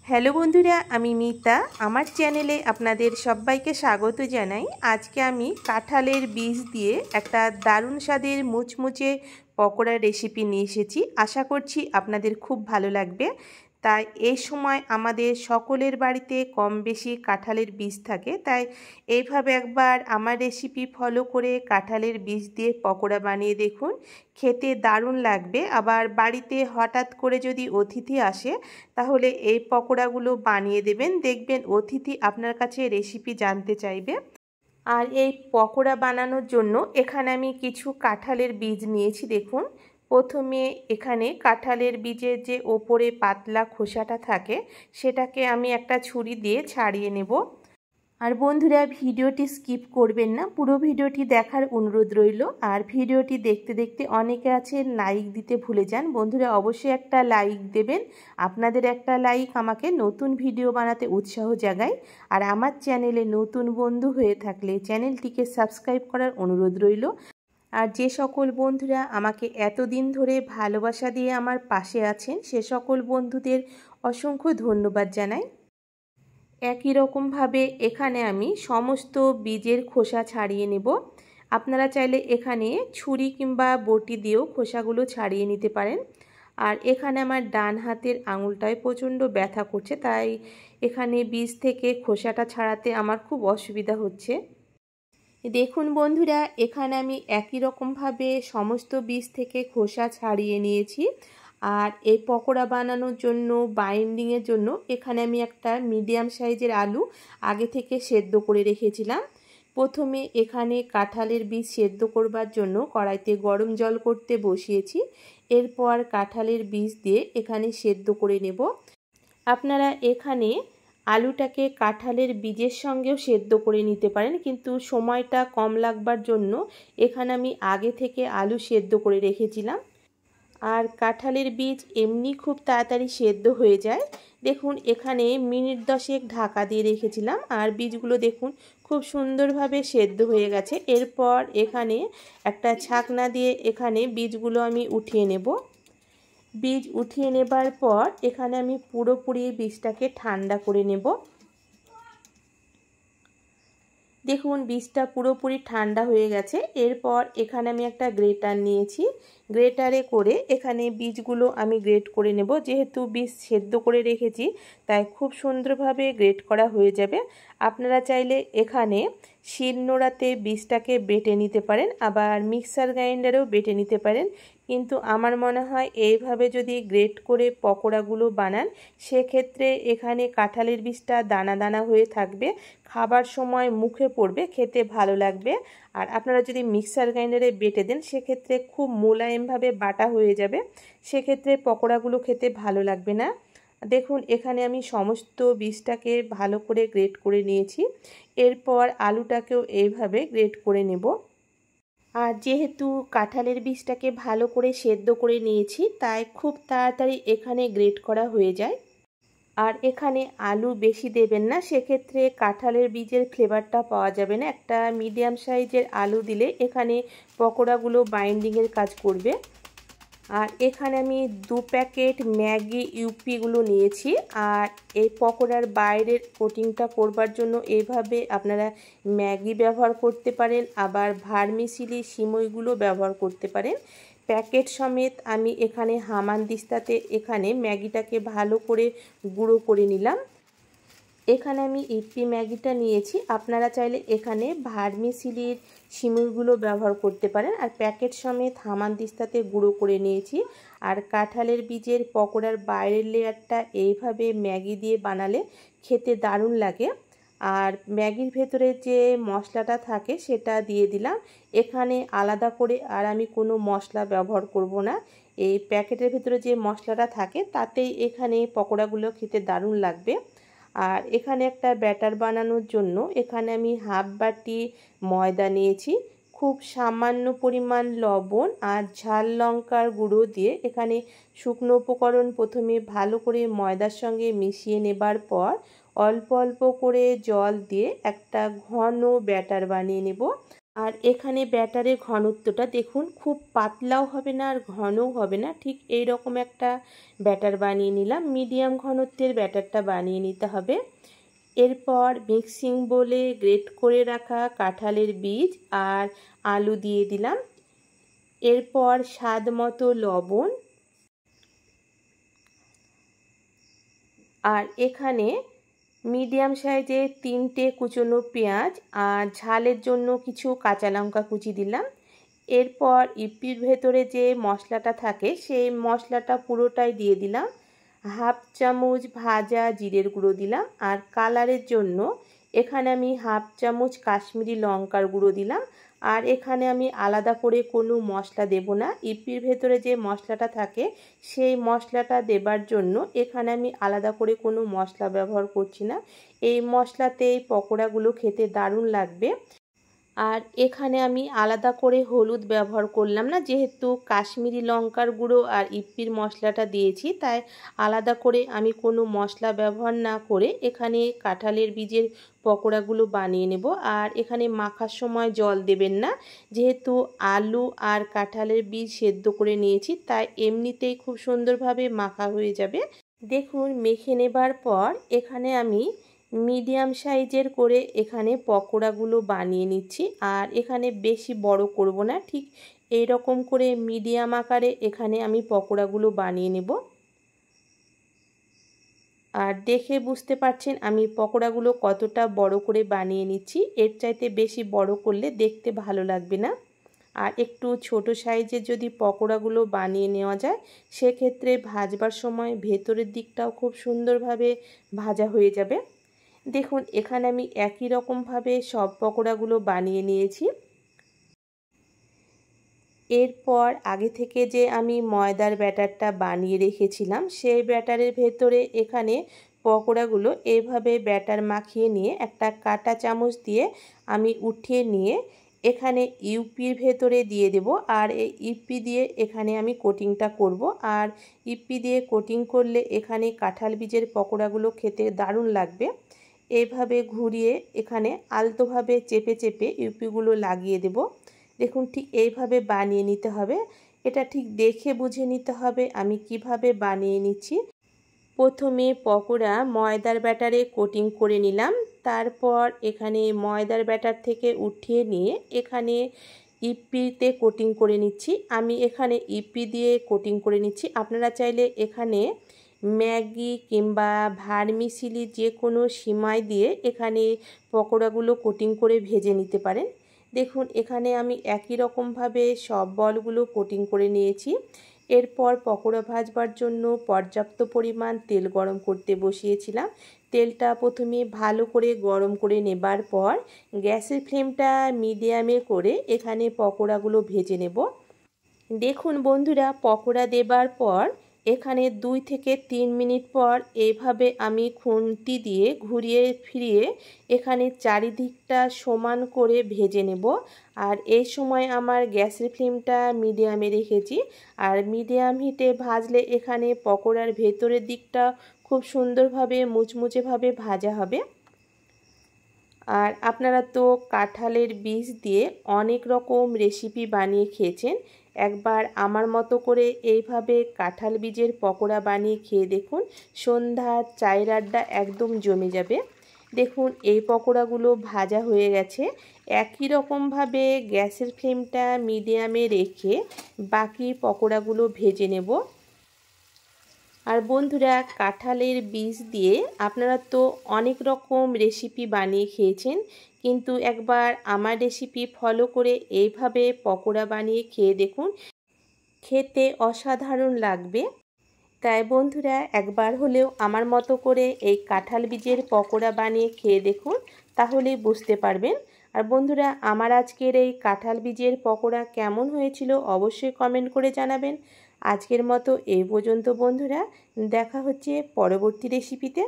Hello বন্ধুরা, আমি মিতা। আমার চ্যানেলে আপনাদের সবাইকে স্বাগত জানাই। আজকে আমি কাঁঠালের বীজ দিয়ে একটা দারুণ স্বাদের মুচমুচে পকোড়ার রেসিপি নিয়ে এসেছি। আশা করছি আপনাদের খুব ভালো লাগবে। তাই এই সময় আমাদের সকলের বাড়িতে কম বেশি কাঁঠালের বীজ থাকে, তাই এইভাবে একবার আমার রেসিপি ফলো করে কাঁঠালের বীজ দিয়ে পকোড়া বানিয়ে দেখুন, খেতে দারুণ লাগবে। আবার বাড়িতে হঠাৎ করে যদি অতিথি আসে তাহলে এই পকোড়াগুলো বানিয়ে দেবেন, দেখবেন অতিথি আপনার কাছে রেসিপি জানতে চাইবে। আর এই পকোড়া বানানোর জন্য এখানে আমি কিছু কাঁঠালের বীজ নিয়েছি। দেখুন, প্রথমে এখানে কাঁঠালের বীজের যে ওপরে পাতলা খোসাটা থাকে সেটাকে আমি একটা ছুরি দিয়ে ছাড়িয়ে নেব। আর বন্ধুরা, ভিডিওটি স্কিপ করবেন না, পুরো ভিডিওটি দেখার অনুরোধ রইল। আর ভিডিওটি দেখতে দেখতে অনেকে আছে লাইক দিতে ভুলে যান। বন্ধুরা, অবশ্যই একটা লাইক দেবেন। আপনাদের একটা লাইক আমাকে নতুন ভিডিও বানাতে উৎসাহ জাগায়। আর আমার চ্যানেলে নতুন বন্ধু হয়ে থাকলে চ্যানেলটিকে সাবস্ক্রাইব করার অনুরোধ রইল। আর যে সকল বন্ধুরা আমাকে এতদিন ধরে ভালোবাসা দিয়ে আমার পাশে আছেন সে সকল বন্ধুদের অসংখ্য ধন্যবাদ জানাই। একই রকমভাবে এখানে আমি সমস্ত বীজের খোসা ছাড়িয়ে নেব। আপনারা চাইলে এখানে ছুরি কিংবা বটি দিয়েও খোসাগুলো ছাড়িয়ে নিতে পারেন। আর এখানে আমার ডান হাতের আঙুলটায় প্রচণ্ড ব্যথা করছে, তাই এখানে বীজ থেকে খোসাটা ছাড়াতে আমার খুব অসুবিধা হচ্ছে। দেখুন বন্ধুরা, এখানে আমি একই রকমভাবে সমস্ত বীজ থেকে খোসা ছাড়িয়ে নিয়েছি। আর এই পকোড়া বানানোর জন্য বাইন্ডিংয়ের জন্য এখানে আমি একটা মিডিয়াম সাইজের আলু আগে থেকে সেদ্ধ করে রেখেছিলাম। প্রথমে এখানে কাঁঠালের বীজ সেদ্ধ করবার জন্য কড়াইতে গরম জল করতে বসিয়েছি। এরপর কাঁঠালের বীজ দিয়ে এখানে সেদ্ধ করে নেব। আপনারা এখানে আলুটাকে কাঁঠালের বীজের সঙ্গেও সেদ্ধ করে নিতে পারেন, কিন্তু সময়টা কম লাগবার জন্য এখানে আমি আগে থেকে আলু সেদ্ধ করে রেখেছিলাম। আর কাঁঠালের বীজ এমনি খুব তাড়াতাড়ি সেদ্ধ হয়ে যায়। দেখুন, এখানে মিনিট 10 ঢাকা দিয়ে রেখেছিলাম আর বীজগুলো দেখুন খুব সুন্দরভাবে সেদ্ধ হয়ে গেছে। এরপর এখানে একটা ছাকনা দিয়ে এখানে বীজগুলো আমি উঠিয়ে নেব। বীজ উঠিয়ে নেবার পর এখানে আমি পুরোপুরি বীজটাকে ঠান্ডা করে নেব। দেখুন, বীজটা পুরোপুরি ঠান্ডা হয়ে গেছে। এরপর এখানে আমি একটা গ্রেটার নিয়েছি। গ্রেটারে করে এখানে বীজগুলো আমি গ্রেট করে নেব। যেহেতু বীজ সেদ্ধ করে রেখেছি তাই খুব সুন্দরভাবে গ্রেট করা হয়ে যাবে। আপনারা চাইলে এখানে শিলনোড়াতে বীজটাকে বেটে নিতে পারেন, আবার মিক্সার গ্রাইন্ডারেও বেটে নিতে পারেন। কিন্তু আমার মনে হয় এইভাবে যদি গ্রেট করে পকোড়াগুলো বানান সেক্ষেত্রে এখানে কাঁঠালের বীজটা দানা দানা হয়ে থাকবে, খাবার সময় মুখে পড়বে, খেতে ভালো লাগবে। আর আপনারা যদি মিক্সার গ্রাইন্ডারে বেটে দেন সেক্ষেত্রে খুব মোলায়েমভাবে বাটা হয়ে যাবে, সেক্ষেত্রে পকোড়াগুলো খেতে ভালো লাগবে না। দেখুন, এখানে আমি সমস্ত বীজটাকে ভালো করে গ্রেট করে নিয়েছি। এরপর আলুটাকেও এইভাবে গ্রেট করে নেব। আর যেহেতু কাঁঠালের বীজটাকে ভালো করে সেদ্ধ করে নিয়েছি তাই খুব তাড়াতাড়ি এখানে গ্রেট করা হয়ে যায়। আর এখানে আলু বেশি দেবেন না, সেক্ষেত্রে কাঁঠালের বীজের ফ্লেভারটা পাওয়া যাবে না। একটা মিডিয়াম সাইজের আলু দিলে এখানে পকোড়াগুলো বাইন্ডিংয়ের কাজ করবে। আর এখানে আমি 2 প্যাকেট ম্যাগি ইউপিগুলো নিয়েছি। আর এই পকোড়ার বাইরের কোটিংটা করবার জন্য এইভাবে আপনারা ম্যাগি ব্যবহার করতে পারেন, আবার ভার্মিসিলি সিমইগুলো ব্যবহার করতে পারেন। প্যাকেট সমেত আমি এখানে হামানদিস্তাতে এখানে ম্যাগিটাকে ভালো করে গুঁড়ো করে নিলাম। এখানে আমি ইপি ম্যাগিটা নিয়েছি, আপনারা চাইলে এখানে ভার্মিসিলির সিমুইগুলো ব্যবহার করতে পারেন। আর প্যাকেট সমেত হামানদিস্তাতে গুঁড়ো করে নিয়েছি। আর কাঁঠালের বীজের পকোড়ার বাইরের লেয়ারটা এইভাবে ম্যাগি দিয়ে বানালে খেতে দারুণ লাগে। আর ম্যাগির ভেতরে যে মশলাটা থাকে সেটা দিয়ে দিলাম। এখানে আলাদা করে আর আমি কোনো মশলা ব্যবহার করব না। এই প্যাকেটের ভেতরে যে মশলাটা থাকে তাতেই এখানে পকোড়াগুলো খেতে দারুণ লাগবে। আর এখানে একটা ব্যাটার বানানোর জন্য এখানে আমি হাফ বাটি ময়দা নিয়েছি। খুব সামান্য পরিমাণ লবণ আর ঝাল লঙ্কার গুঁড়ো দিয়ে এখানে শুকনো উপকরণ প্রথমে ভালো করে ময়দার সঙ্গে মিশিয়ে নেবার পর অল্প অল্প করে জল দিয়ে একটা ঘন ব্যাটার বানিয়ে নেব। আর এখানে ব্যাটারের ঘনত্বটা দেখুন, খুব পাতলাও হবে না আর ঘনও হবে না, ঠিক এই রকম একটা ব্যাটার বানিয়ে নিলাম। মিডিয়াম ঘনত্বের ব্যাটারটা বানিয়ে নিতে হবে। এরপর মিক্সিং বোলে গ্রেট করে রাখা কাঁঠালের বীজ আর আলু দিয়ে দিলাম। এরপর স্বাদ মতো লবণ, আর এখানে মিডিয়াম সাইজের 3টে কুচনো পেঁয়াজ আর ঝালের জন্য কিছু কাঁচা লঙ্কা কুচি দিলাম। এরপর ইপির ভেতরে যে মশলাটা থাকে সেই মশলাটা পুরোটাই দিয়ে দিলাম। হাফ চামচ ভাজা জিরের গুঁড়ো দিলাম, আর কালারের জন্য এখানে আমি হাফ চামচ কাশ্মীরি লঙ্কার গুঁড়ো দিলাম। আর এখানে আমি আলাদা করে কোনো মশলা দেব না, ইপির ভেতরে যে মশলাটা থাকে সেই মশলাটা দেবার জন্য এখানে আমি আলাদা করে কোনো মশলা ব্যবহার করছি না। এই মশলাতেই পকোড়াগুলো খেতে দারুণ লাগবে। আর এখানে আমি আলাদা করে হলুদ ব্যবহার করলাম না, যেহেতু কাশ্মীরি লঙ্কার গুঁড়ো আর ইপির মশলাটা দিয়েছি, তাই আলাদা করে আমি কোনো মশলা ব্যবহার না করে এখানে কাঁঠালের বীজের পকোড়াগুলো বানিয়ে নেব। আর এখানে মাখার সময় জল দেবেন না, যেহেতু আলু আর কাঁঠালের বীজ সেদ্ধ করে নিয়েছি, তাই এমনিতেই খুব সুন্দরভাবে মাখা হয়ে যাবে। দেখুন, মেখে নেবার পর এখানে আমি মিডিয়াম সাইজের করে এখানে পকোড়াগুলো বানিয়ে নিচ্ছি। আর এখানে বেশি বড় করব না, ঠিক এই রকম করে মিডিয়াম আকারে এখানে আমি পকোড়াগুলো বানিয়ে নেব। আর দেখে বুঝতে পারছেন আমি পকোড়াগুলো কতটা বড় করে বানিয়ে নিচ্ছি। এর চাইতে বেশি বড় করলে দেখতে ভালো লাগবে না। আর একটু ছোট সাইজের যদি পকোড়াগুলো বানিয়ে নেওয়া যায়, সেক্ষেত্রে ভাজবার সময় ভেতরের দিকটাও খুব সুন্দরভাবে ভাজা হয়ে যাবে। দেখুন, এখানে আমি একই রকমভাবে সব পকোড়াগুলো বানিয়ে নিয়েছি। এরপর আগে থেকে যে আমি ময়দার ব্যাটারটা বানিয়ে রেখেছিলাম, সেই ব্যাটারের ভেতরে এখানে পকোড়াগুলো এইভাবে ব্যাটার মাখিয়ে নিয়ে একটা কাঁটা চামচ দিয়ে আমি উঠিয়ে নিয়ে এখানে ইউপির ভেতরে দিয়ে দেব। আর এই ইপি দিয়ে এখানে আমি কোটিংটা করব। আর ইপি দিয়ে কোটিং করলে এখানে কাঁঠাল বীজের পকোড়াগুলো খেতে দারুণ লাগবে। এইভাবে ঘুরিয়ে এখানে আলতোভাবে চেপে চেপে ইউপিগুলো লাগিয়ে দেব। দেখুন, ঠিক এইভাবে বানিয়ে নিতে হবে। এটা ঠিক দেখে বুঝে নিতে হবে আমি কিভাবে বানিয়ে নিচ্ছি। প্রথমে পকোড়া ময়দার ব্যাটারে কোটিং করে নিলাম, তারপর এখানে ময়দার ব্যাটার থেকে উঠিয়ে নিয়ে এখানে ইপিতে কোটিং করে নিচ্ছি। আমি এখানে ইপি দিয়ে কোটিং করে নিচ্ছি। আপনারা চাইলে এখানে ম্যাগি কিংবা ভার্মিসিলি যে কোনো সিমাই দিয়ে এখানে পকোড়াগুলো কোটিং করে ভেজে নিতে পারেন। দেখুন, এখানে আমি একই রকমভাবে সব বলগুলো কোটিং করে নিয়েছি। এরপর পকোড়া ভাজবার জন্য পর্যাপ্ত পরিমাণ তেল গরম করতে বসিয়েছিলাম। তেলটা প্রথমে ভালো করে গরম করে নেবার পর গ্যাসের ফ্লেমটা মিডিয়ামে করে এখানে পকোড়াগুলো ভেজে নেব। দেখুন বন্ধুরা, পকোড়া দেবার পর এখানে 2 থেকে 3 মিনিট পর এইভাবে আমি খুন্তি দিয়ে ঘুরিয়ে ফিরিয়ে এখানে চারিদিকটা সমান করে ভেজে নেব। আর এই সময় আমার গ্যাসের ফ্লেমটা মিডিয়ামে রেখেছি। আর মিডিয়াম হিটে ভাজলে এখানে পকোড়ার ভেতরের দিকটা খুব সুন্দরভাবে মুচমুচেভাবে ভাজা হবে। আর আপনারা তো কাঁঠালের বীজ দিয়ে অনেক রকম রেসিপি বানিয়ে খেয়েছেন। একবার আমার মতো করে এইভাবে কাঁঠাল বীজের পকোড়া বানিয়ে খেয়ে দেখুন, সন্ধ্যার চায়ের আড্ডা একদম জমে যাবে। দেখুন, এই পকোড়াগুলো ভাজা হয়ে গেছে। একই রকমভাবে গ্যাসের ফ্লেমটা মিডিয়ামে রেখে বাকি পকোড়াগুলো ভেজে নেব। আর বন্ধুরা, কাঁঠালের বীজ দিয়ে আপনারা তো অনেক রকম রেসিপি বানিয়ে খেয়েছেন, কিন্তু একবার আমার রেসিপি ফলো করে এইভাবে পকোড়া বানিয়ে খেয়ে দেখুন, খেতে অসাধারণ লাগবে। তাই বন্ধুরা, একবার হলেও আমার মতো করে এই কাঁঠাল বীজের পকোড়া বানিয়ে খেয়ে দেখুন, তাহলেই বুঝতে পারবেন। আর বন্ধুরা, আমার আজকের এই কাঁঠাল বীজের পকোড়া কেমন হয়েছিল অবশ্যই কমেন্ট করে জানাবেন। আজকের মতো এই পর্যন্ত বন্ধুরা, দেখা হচ্ছে পরবর্তী রেসিপিতে।